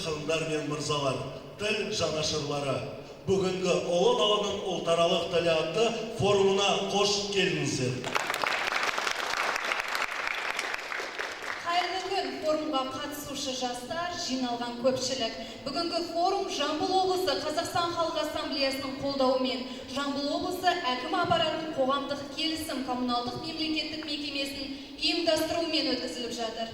ханымдар мен мырзалар, тіл жанашырлары, бүгінгі Ұлы Даланың ұлтаралық тілі атты форумына қош келдіңіздер. Қайырлы күн, форумға қатысушы жастар, жиналған көпшілік. Бүгінгі форум Жамбыл облысы Қазақстан Халық Ассамблеясының қолдауымен Жамбыл облысы әкім аппаратының қоғамдық келісім коммуналдық мемлекеттік мекемесінің ұйымдастыруымен өткізіліп жатыр.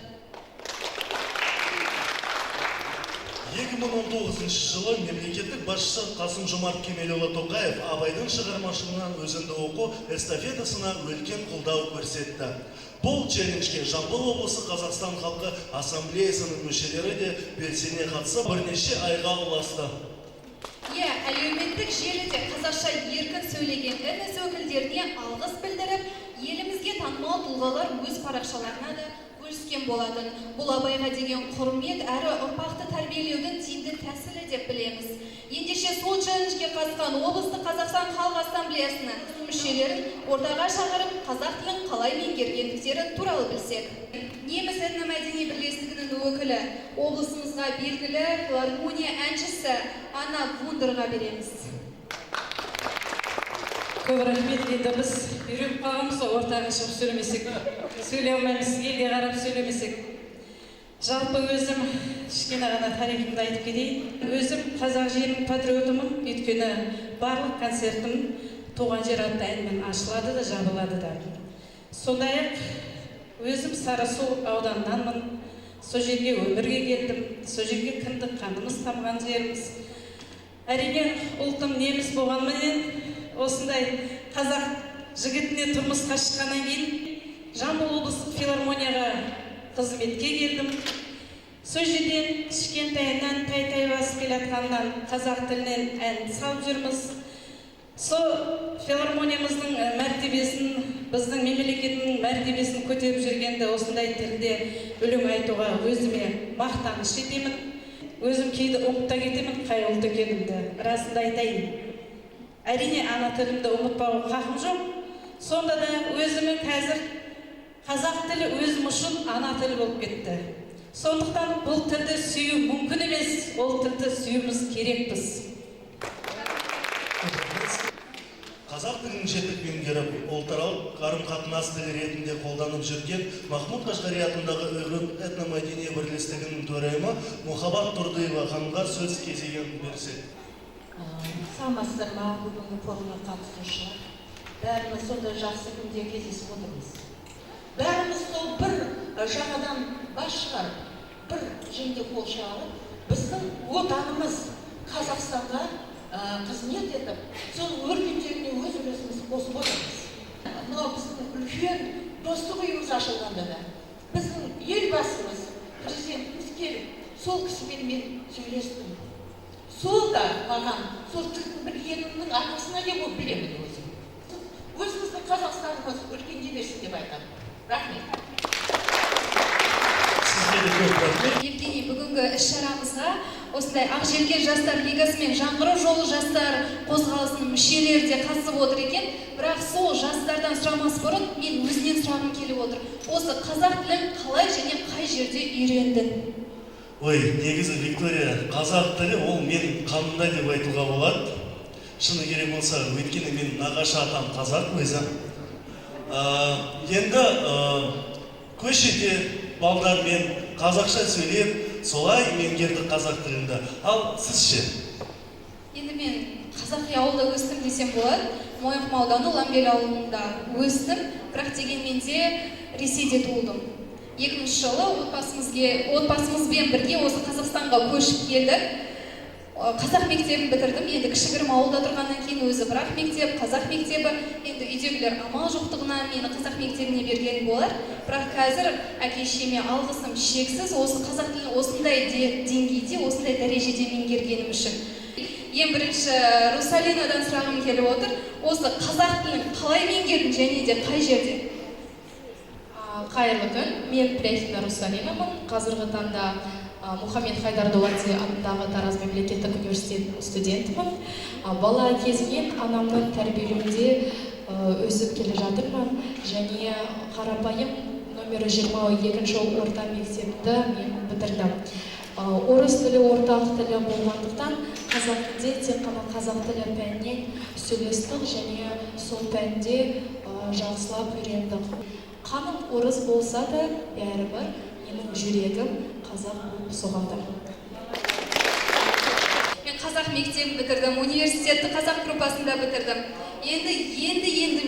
2019 жылы мемлекеттік басшысы Қасым-Жомарт Кемелұлы Тоқаев Абайдың шығармашылығынан өзінді оқу эстафетасына үлкен қолдау көрсетті. Бұл челленджге Жамбыл облысы Қазақстан Халқы Ассамблеясының мүшелері де белсене қатысып, бірнеше айға ұласты. Әлеуметтік желіде қазақша еркін сөйлеген этнос өкілдеріне алғыс білдіріп, елімізге танымал тұлғалар өз парақшаларына да бөліскен болатын. Бұл Абайға деген құрмет әрі ұрпақты тәрбиелеудің тиімді тәсілі деп білеміз. Ендеше сол челленджге қатысқан облыстық Қазақстан Халық Ассамблеясының мүшелерін ортаға шақырып, қазақ тілін қалай меңгергендіктері туралы білсек. Неміс этномәдени бірлестігінің өкілі, облысымызға белгілі филармония әншісі Анна Вундерға береміз. Көп рахмет, енді біз үйреніп қалғанбыз, ортаға шығып сөйлемесек, сөйлей алмаймыз, елге қарап сөйлемесек. Жалпы өзім кішкене ғана тарихымды айтып кетейін. Өзім қазақ жерінің патриотымын, өйткені барлық концертім туған жер атты әнмен ашылады да, жабылады да. Сондай-ақ өзім Сарысу ауданынанмын, сол жерге өмірге келдім, сол жерге кіндік қанымыз тамған жеріміз. Әрине ұлтым неміс болғанменен осындай қазақ жігітіне тұрмысқа шыққаннан кейін Жамбыл облыстық филармонияға қызметке келдім. Сол жерден кішкентайынан тай басып келатқаннан қазақ тілінен ән салып жүрміз. Сол филармониямыздың мәртебесін, біздің мемлекеттің мәртебесін көтеріп жүргенде осындай тілде өлең айтуға өзіме мақтаныш етемін. Өзім кейде ұмытта кетемін, қай ұлт екенімді расында айтайын. Әрине ана тілімді ұмытпауға хақым жоқ. Сонда да өзімнің қазір қазақ тілі өзім үшін ана тілі болып кетті. Сондықтан бұл тілді сүю мүмкін емес, ол тілді сүюіміз керекпіз. Қазақ тілін жетік меңгеріп, ұлтаралық қарым-қатынас тілі ретінде қолданып жүрген Махмұд Қашғари атындағы Үйрен этномәдени бірлестігінің төрайымы Мұхаббат Тұрдыева ханымға сөз кезегін берсек. Саламатсыздар ма, бүгінгі форумға қатысушылар. Бәріміз сонда жақсы күнде кездесіп отырмыз. Бәріміз сол бір жаңадан бас шығарып, бір жеңге қол шығарып, біздің отанымыз Қазақстанға қызмет етіп, сол өркендеуіне өз үлесімізді қосып отырмыз. Мынау біздің үлкен достық үйіміз ашылғанда да, біздің елбасымыз, президентіміз келіп, сол кісімен мен сөйлестім. Сол да маған сол тілдің білгенімнің арқасына деп білемін өзім. Өзіміздің Қазақстанымыз өркендей берсін деп айтамын. Рахмет. Евгений, бүгінгі іс-шарамызға осындай Ақжелкен жастар лигасы мен Жаңғыру жолы жастар қозғалысының мүшелері де қатысып отыр екен. Бірақ сол жастардан сұрамас бұрын мен өзінен сұрағым келіп отыр. Осы қазақ тілін қалай және қай жерде үйрендің? Ой, негізі Виктория, қазақ тілі ол мен қанымда деп айтуға болады. Шыны керек болса, өйткені мен нағашы атам қазақ өзі. Енді көшеде балдармен қазақша сөйлеп, солай меңгерді қазақ тілінде. Ал сіз ше? Енді мен қазақи ауылда өстім десем болады. Мойынқұм ауданы Ламбел ауылында өстім, бірақ дегенмен де Ресейде туылдым. 2000 жылы отбасымызбен бірге осы Қазақстанға көшіп келдік. Қазақ мектебін бітірдім. Енді кішігірім ауылда тұрғаннан кейін өзі бірақ мектеп, қазақ мектебі. Енді үйдегілер амал жоқтығынан мені қазақ мектебіне берген болар. Бірақ қазір әке-шешеме алғысым шексіз, осы қазақ тілін осындай деңгейде, осындай дәрежеде меңгергенім үшін. Ең бірінші Русалинадан сұрағым келіп отыр. Осы қазақ тілін қалай меңгердің және де қай жерде? Қайырлы күн, мен Пряхина Русалинамын. Қазіргі таңда Мұхаммед Хайдар Дулати атындағы Тараз мемлекеттік университетінің студентімін. Бала кезімнен анамның тәрбиелеуінде өсіп келе жатырмын және қарапайым номері 22 орта мектепті мен бітірдім. орыс тілі ортақ тілі болғандықтан қазақ тілде тек қана қазақ тілі пәнінен сөйлестік және сол пәнде жақсылап үйрендік. Қаным орыс болса да бәрібір менің жүрегім қазақ болып соғады. Мен қазақ мектебін бітірдім, университетті қазақ группасында бітірдім. Енді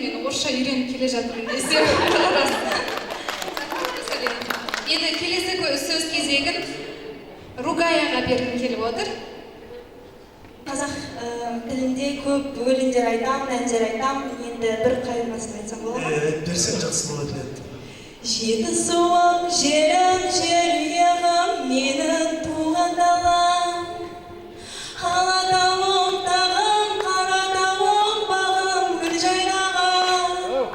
мен орысша үйреніп келе жатырмын десем рас. Енді келесі сөз кезегін Ругаяға бергім келіп отыр. Қазақ тілінде көп өлеңдер айтам, әндер айтам. Енді бір қайырмасын айтсам болады ма? Берсең жақсы болатын еді. Жеті суық жерім, жерұйығым, менің туған далам. Алатауым, тағым, қаратауым, бағым, гүл жайнаған.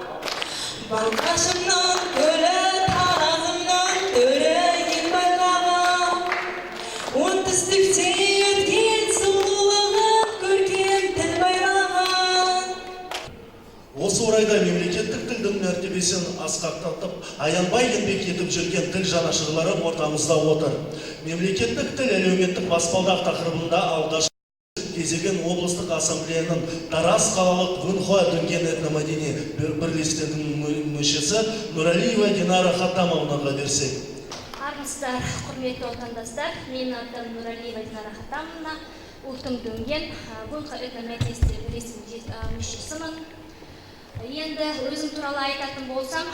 Балқашымның гүлі, таразымның төрі, ең байқаған. Оңтүстікте өткен сұлулығын көркем тіл байлаған. Осы орайда мемлекеттік тілдің мәртебесін асқақтатып, аянбай еңбек етіп жүрген тіл жанашырлары ортамызда отыр. Мемлекеттік тіл әлеуметтік баспалдақ тақырыбында алғаш кезеген облыстық ассамблеяның Тараз қалалық Вынхуа дүнген этномәдени бірлестігінің мүшесі Нұралиева Динара Хаттамовнаға берсек. Армысыздар, құрметті отандастар. Менің атым Нұралиева Динара Хаттамовна, ұлтым дүнген Вынхуа этномәдени бірлестігінің мүшесімін. Енді өзім туралы айтатын болсам,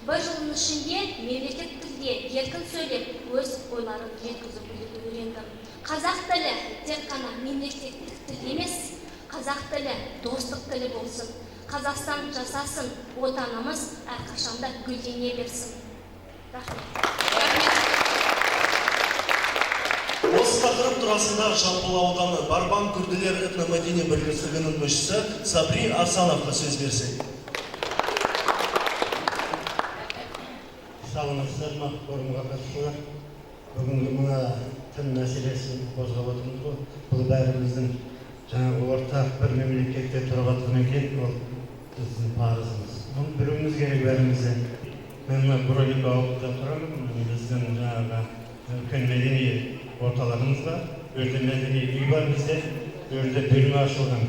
бір жылдың ішінде мемлекеттік тілде еркін сөйлеп, өз ойларын жеткізіп үйрендім. Қазақ тілі тек қана мемлекеттік тіл емес, қазақ тілі достық тілі болсын. Қазақстан жасасын, отанымыз әрқашанда гүлдене берсін. Рахмет. Осы тақырып турасында Жамбыл ауданы Барбан күрділер этномәдени бірлестігінің мүшесі Сабри Асановқа сөз берсек. Саламатсыздар ма, форумға қатысушылар. Бүгінгі мына тіл мәселесін қозғап отырмыз ғой. Бұл бәріміздің жаңағы ортақ бір мемлекетте тұрып жатқаннан кейін ол біздің парызымыз. Оны білуіміз керек бәрімізде. Мен мына Буралик ауылында тұрамын. Біздің жаңағы үлкен мәдени орталығымыз бар. Өрде мәдени үй бар бізде. Өрде бөлме ашылған.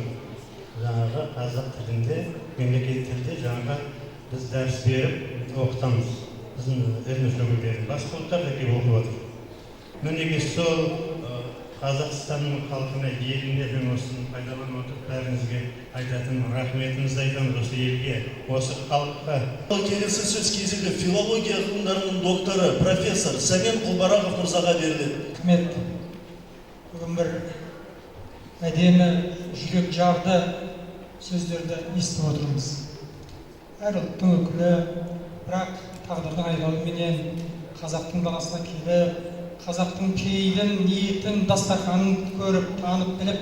Жаңағы қазақ тілінде, мемлекет тілде жаңағы біз дәріс беріп оқытамыз. Біздің этнос өкілдерін басқа ұлттар да келіп оқып отыр. Мінекей сол Қазақстанның халқына, еліне мен осыны пайдаланып отырып, бәріңізге айтатын рахметімізді айтамыз осы елге, осы халыққа. Келесі сөз кезегі филология ғылымдарының докторы, профессор Сәмен Құлбарақов мырзаға беріледі. Рахмет. Бүгін бір әдемі, жүрек жарды сөздерді естіп отырмыз. Әр ұлттың өкілі, бірақ тағдырдың айғауыменен қазақтың даласына келіп, қазақтың пейілін, ниетін, дастарханын көріп, танып біліп,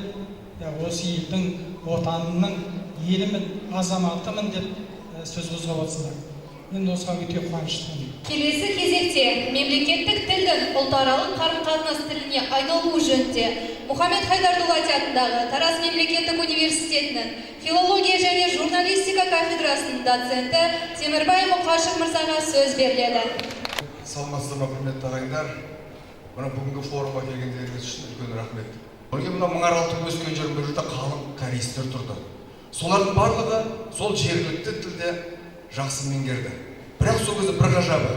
осы елдің отанының елімін, азаматымын деп сөз қозғап отырсыздар. Мен осыған өте қуаныштымын. Келесі кезекте мемлекеттік тілдің ұлтаралық қарым-қатынас тіліне айналуы жөнінде Мұхаммед Хайдар Дулати атындағы Тараз мемлекеттік университетінің филология және журналистика кафедрасының доценті Темірбай Мұқашев мырзаға сөз беріледі. Саламатсыздар ма, құрметті ағайындар. Мына бүгінгі форумға келгендеріңіз үшін үлкен рахмет. Бірге мына Мыңаралтың өскен жерінде бұл жерде қалың кореецтер тұрды. Солардың барлығы сол жергілікті тілде жақсы меңгерді. Бірақ сол кезде бір ғажабы,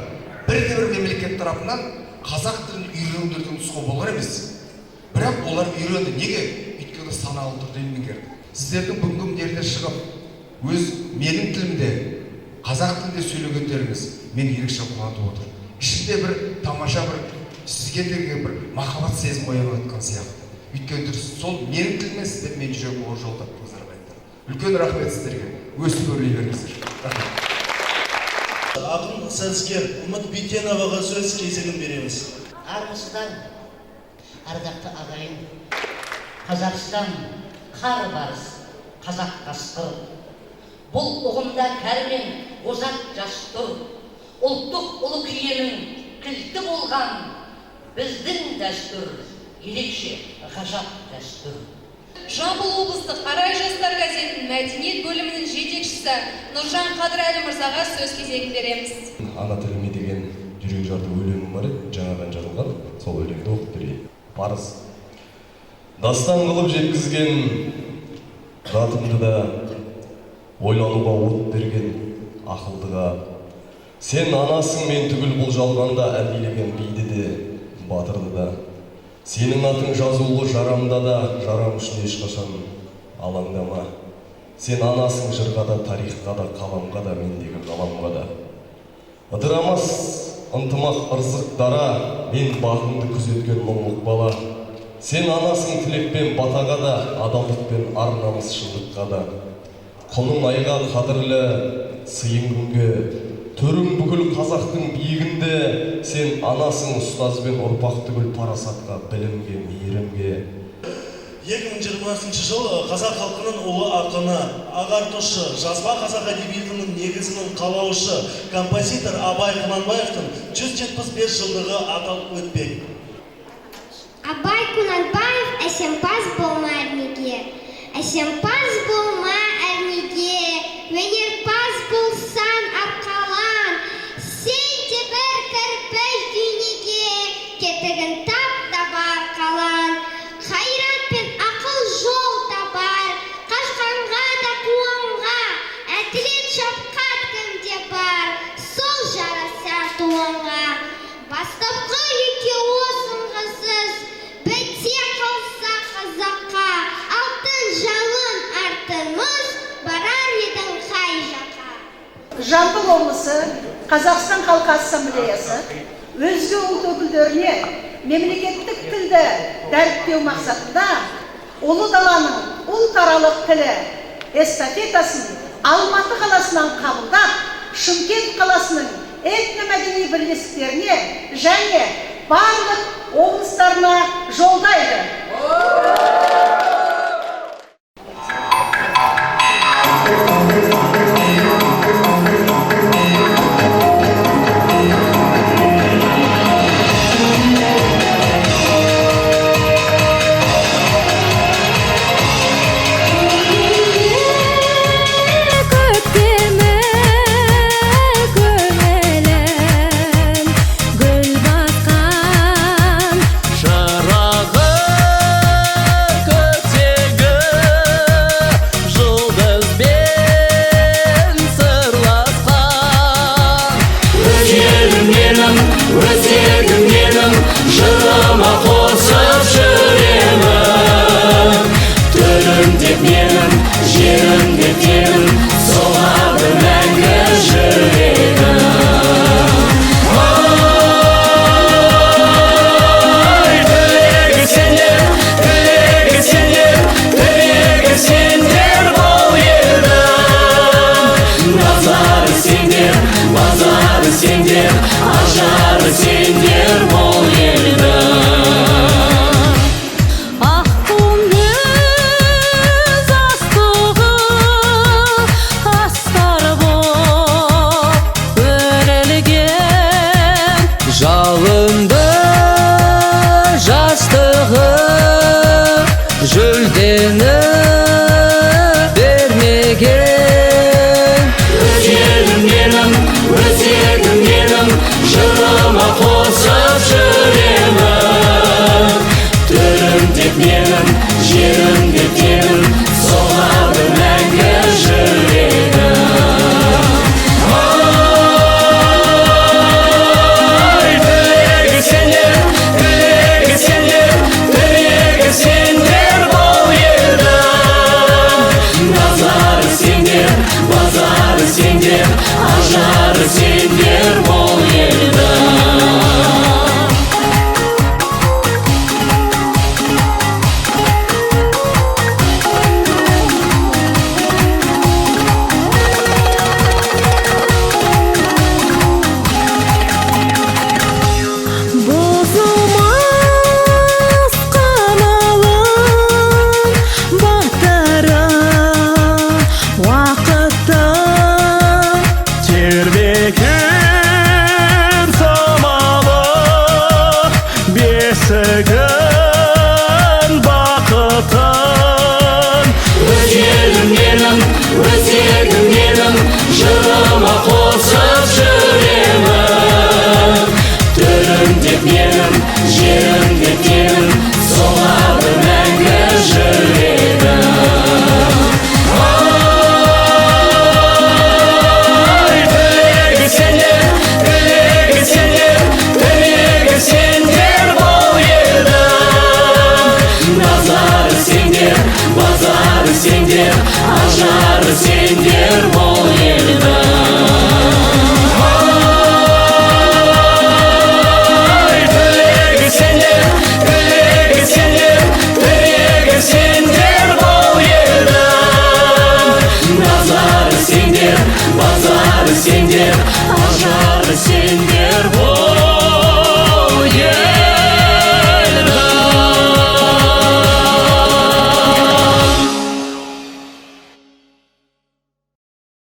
бір мемлекет тарапынан қазақ тілін үйренудің нұсқау болған емес. Бірақ олар үйренді. Неге? Өйткені саналы түрде меңгерді. Сіздердің бүгінгі міндеттерде шығып, өз менің тілімде, қазақ тілінде сөйлегендеріңіз мені ерекше қуантып отыр. Ішінде бір тамаша бір сізге деген бір махаббат сезім оянып жатқан сияқты. Өйткені сол менің тіліме сіздер мен жүрегім ол жолда назарбаевтар. Үлкен рахмет сіздерге. Өсіп өрлей беріңіздер. Рахмет. Ақын сазгер Үміт Битеноваға сөз кезегін береміз. Армысыздар, ардақты ағайын. Қазақстан қар барыс, қазақ қасқыр. Бұл ұғымда кәрмен озат жас тұр. Ұлттық ұлы күйенің кілті болған біздің дәстүр, ерекше ғажап дәстүр. Жамбыл облыстық Арай жастар газетінің мәдениет бөлімінің жетекшісі Нұржан Қадырәлі мырзаға сөз кезегін береміз. Ана тіліме деген жүрек жарды өлеңім бар еді, жаңадан жазылған, сол өлеңді оқып берейін. парыз. Дастан қылып жеткізген жатымды да, ойлануға от берген ақылдыға. Сен анасың мен түгіл бұл жалғанда әбейлеген биді де, батырды да. Сенің атың жазулы жарамда да, жарам үшін ешқашан алаңдама. Сен анасың жырға да, тарихқа да, қаламға да, мендегі ғаламға да. Ыдырамас ынтымақ ырзық дара, мен бағыңды күзеткен мұңлық бала. Сен анасың тілекпен батаға да, адалдықпен ар намыс шындыққа да. Құның айға қадірлі сыйың күнге, төрің бүкіл қазақтың биігінде. Сен анасың ұстазбен ұрпақ түгіл парасатқа, білімге, мейірімге. 2020 жылы қазақ халқының ұлы ақыны, ағартушы, жазба қазақ әдебиетінің негізінің қалаушы, композитор Абай Құнанбаевтың 175 жылдығы аталып өтпек. Абай Құнанбаев әсемпаз болма әрнеге, әсемпаз болма әрнеге, өнерпаз болсан арқалан, сен де бір кірпіш дүниеге, кетігін тап табар қалан. Қайрат пен ақыл жол табар, қашқанға да қуанға, әділет шапқат кімде бар, сол жараса туанға. Бастапқы екеуі сынғысыз, біте қалса қазаққа, алтын жалын артымыз, барар едің қай жаққа. Жамбыл облысы Қазақстан халқы ассамблеясы өзге ұлт өкілдеріне мемлекеттік тілді дәріптеу мақсатында ұлы даланың ұлтаралық тілі эстафетасын Алматы қаласынан қабылдап, Шымкент қаласының этномәдени бірлестіктеріне және барлық облыстарына жолдайды. Жүлдені